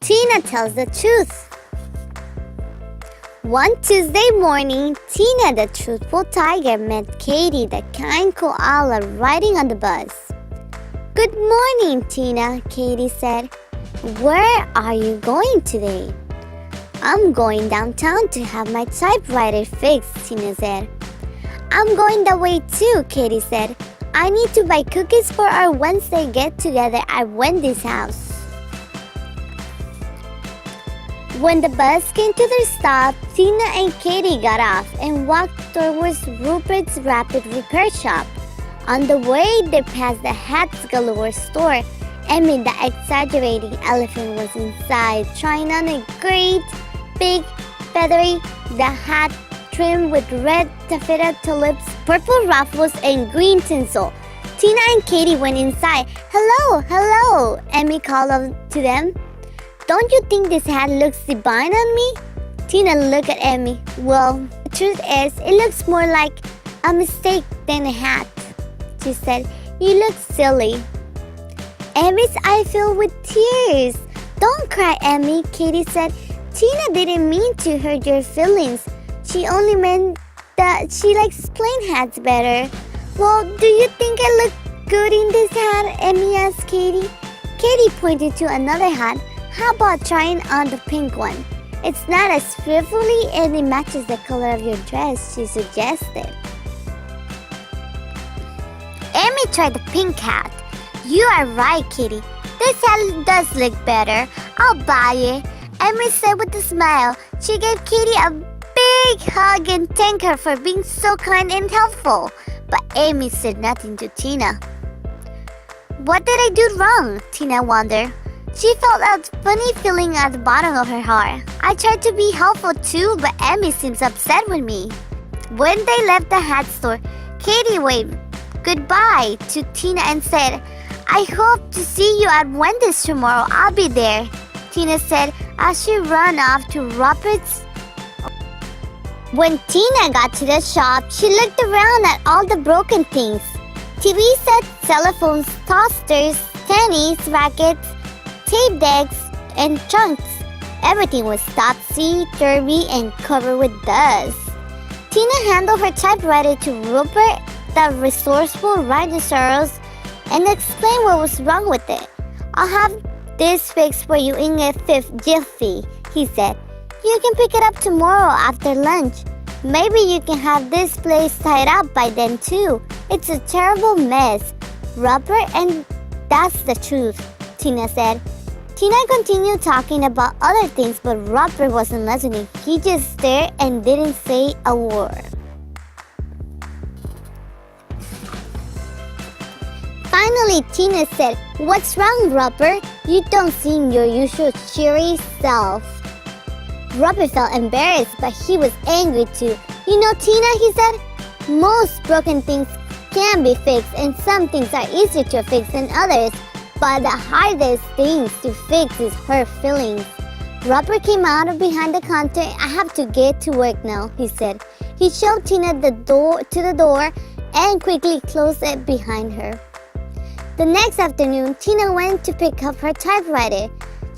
Tina tells the truth. One Tuesday morning, Tina the truthful tiger met Katie the kind koala riding on the bus. "Good morning, Tina," Katie said. "Where are you going today?" "I'm going downtown to have my typewriter fixed," Tina said. "I'm going that way too," Katie said. "I need to buy cookies for our Wednesday get-together at Wendy's house." When the bus came to their stop, Tina and Katie got off and walked towards Rupert's Rapid Repair Shop. On the way, they passed the Hats Galore store. Emmy the exaggerating elephant was inside, trying on a great, big, feathery hat trimmed with red taffeta tulips, purple ruffles, and green tinsel. Tina and Katie went inside. "Hello, hello," Emmy called out to them. "Don't you think this hat looks divine on me?" Tina looked at Emmy. "Well, the truth is, it looks more like a mistake than a hat," she said. "You look silly." Emmy's eye filled with tears. "Don't cry, Emmy," Katie said. "Tina didn't mean to hurt your feelings. She only meant that she likes plain hats better." "Well, do you think I look good in this hat?" Emmy asked Katie. Katie pointed to another hat. "How about trying on the pink one? It's not as frivolly and it matches the color of your dress," she suggested. Emmy tried the pink hat. "You are right, Katie. This hat does look better. I'll buy it," Emmy said with a smile. She gave Katie a big hug and thanked her for being so kind and helpful. But Emmy said nothing to Tina. "What did I do wrong?" Tina wondered. She felt a funny feeling at the bottom of her heart. "I tried to be helpful too, but Emmy seems upset with me." When they left the hat store, Katie waved goodbye to Tina and said, "I hope to see you at Wendy's tomorrow. I'll be there," Tina said as she ran off to Rupert's. When Tina got to the shop, she looked around at all the broken things. TV sets, telephones, toasters, tennis rackets, tape decks, and trunks. Everything was topsy-turvy and covered with dust. Tina handed her typewriter to Rupert, the resourceful rhinoceros, and explained what was wrong with it. "I'll have this fixed for you in a jiffy," he said. "You can pick it up tomorrow after lunch. Maybe you can have this place tied up by then too. It's a terrible mess, Rupert, and that's the truth," Tina said. Tina continued talking about other things, but Rupert wasn't listening. He just stared and didn't say a word. Finally, Tina said, "What's wrong, Rupert? You don't seem your usual cheery self." Rupert felt embarrassed, but he was angry too. "You know, Tina," he said, "most broken things can be fixed, and some things are easier to fix than others. But the hardest things to fix is hurt feelings." Rupert came out of behind the counter. "I have to get to work now," he said. He showed Tina to the door and quickly closed it behind her. The next afternoon, Tina went to pick up her typewriter.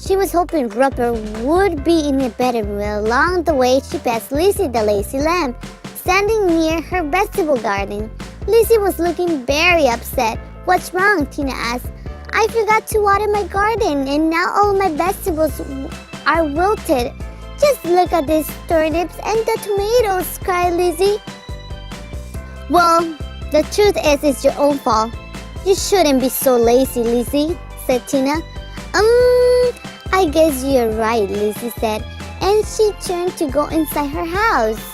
She was hoping Rupert would be in a better mood. Along the way, she passed Lizzie the lazy lamb, standing near her vegetable garden. Lizzie was looking very upset. "What's wrong?" Tina asked. "I forgot to water my garden, and now all my vegetables are wilted. Just look at these turnips and the tomatoes," cried Lizzie. "Well, the truth is, it's your own fault. You shouldn't be so lazy, Lizzie," said Tina. I guess you're right," Lizzie said, and she turned to go inside her house.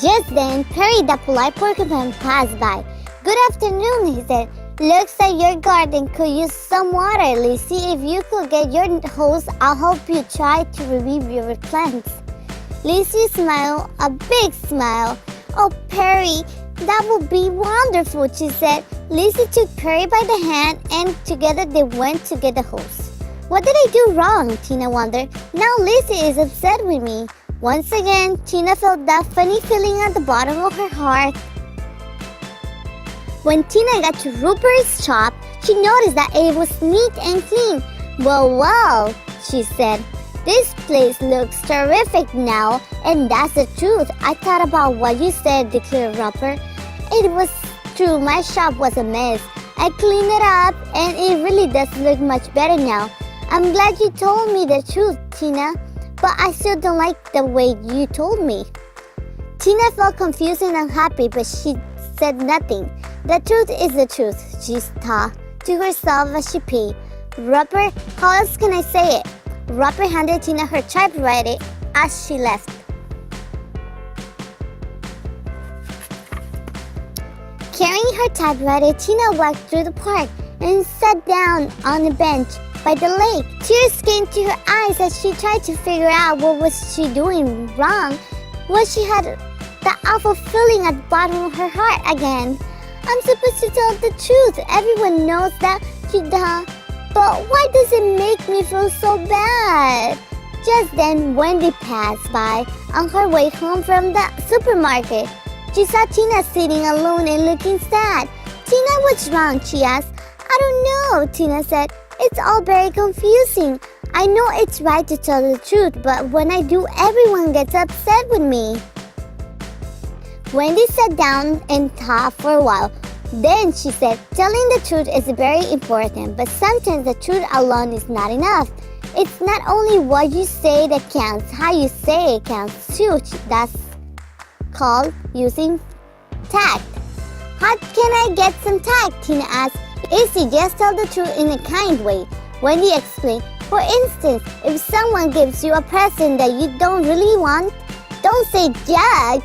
Just then, Perry the polite porcupine passed by. "Good afternoon," he said. "Looks like your garden could use some water, Lizzie. If you could get your hose, I'll help you try to revive your plants." Lizzie smiled, a big smile. "Oh, Perry, that would be wonderful," she said. Lizzie took Perry by the hand, and together they went to get the hose. "What did I do wrong?" Tina wondered. "Now Lizzie is upset with me." Once again, Tina felt that funny feeling at the bottom of her heart. When Tina got to Rupert's shop, She noticed that it was neat and clean. Well, she said. This place looks terrific now, and that's the truth. I thought about what you said, declared Roper. It was true, my shop was a mess. I cleaned it up, and it really does look much better now. I'm glad you told me the truth, Tina, but I still don't like the way you told me. Tina felt confused and unhappy, but she said nothing. The truth is the truth, she thought to herself as she paid. Roper, how else can I say it? Roper handed Tina her typewriter as she left. Carrying her typewriter, Tina walked through the park and sat down on a bench by the lake. Tears came to her eyes as she tried to figure out what was she doing wrong. What she had that awful feeling at the bottom of her heart again. I'm supposed to tell the truth. Everyone knows that, but why does it make me feel so bad? Just then, Wendy passed by on her way home from the supermarket. She saw Tina sitting alone and looking sad. Tina, what's wrong? She asked. I don't know, Tina said. It's all very confusing. I know it's right to tell the truth, but when I do, everyone gets upset with me. Wendy sat down and thought for a while. Then she said, telling the truth is very important, but sometimes the truth alone is not enough. It's not only what you say that counts, how you say it counts too. That's called using tact. How can I get some tact? Tina asked. Easy, just tell the truth in a kind way. Wendy explained. For instance, if someone gives you a present that you don't really want, don't say, Jack,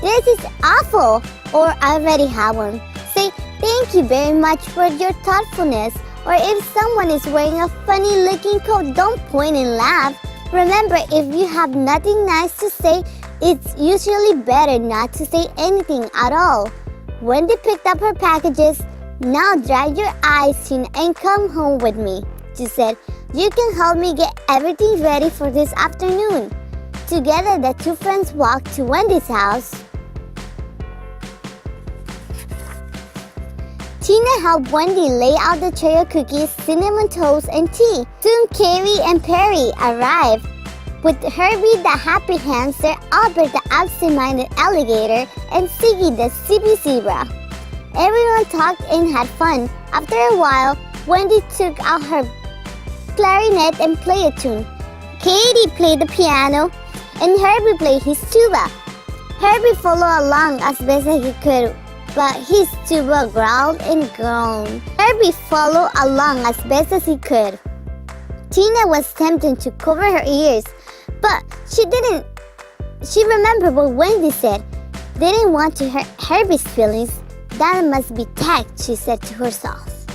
this is awful, or I already have one. Say, thank you very much for your thoughtfulness. Or if someone is wearing a funny looking coat, don't point and laugh. Remember, if you have nothing nice to say, it's usually better not to say anything at all. Wendy picked up her packages. Now dry your eyes, Tina, and come home with me, she said. You can help me get everything ready for this afternoon. Together, the two friends walked to Wendy's house. Tina helped Wendy lay out the tray of cookies, cinnamon toast, and tea. Soon Carrie and Perry arrived, with Herbie the happy hamster, Albert the absent-minded alligator, and Siggy the sleepy zebra. Everyone talked and had fun. After a while, Wendy took out her clarinet and played a tune. Katie played the piano, and Herbie played his tuba. Herbie followed along as best as he could, but his tuba growled and groaned. Herbie followed along as best as he could. Tina was tempted to cover her ears, but she didn't. She remembered what Wendy said. Didn't want to hurt Herbie's feelings. That must be tact, she said to herself.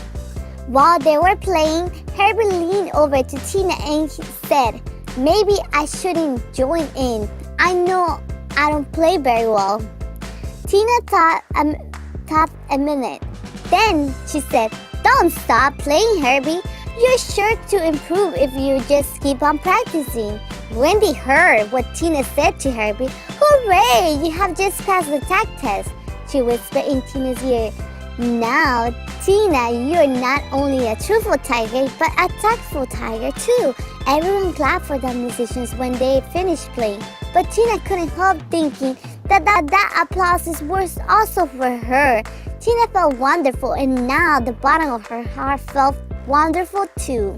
While they were playing, Herbie leaned over to Tina and said, maybe I shouldn't join in. I know I don't play very well. Tina thought a minute. Then she said, don't stop playing, Herbie. You're sure to improve if you just keep on practicing. Wendy heard what Tina said to Herbie. Hooray! You have just passed the tact test, she whispered in Tina's ear. Now, Tina, you're not only a truthful tiger, but a tactful tiger too. Everyone clapped for the musicians when they finished playing, but Tina couldn't help thinking that applause was also for her. Tina felt wonderful, and now the bottom of her heart felt wonderful too.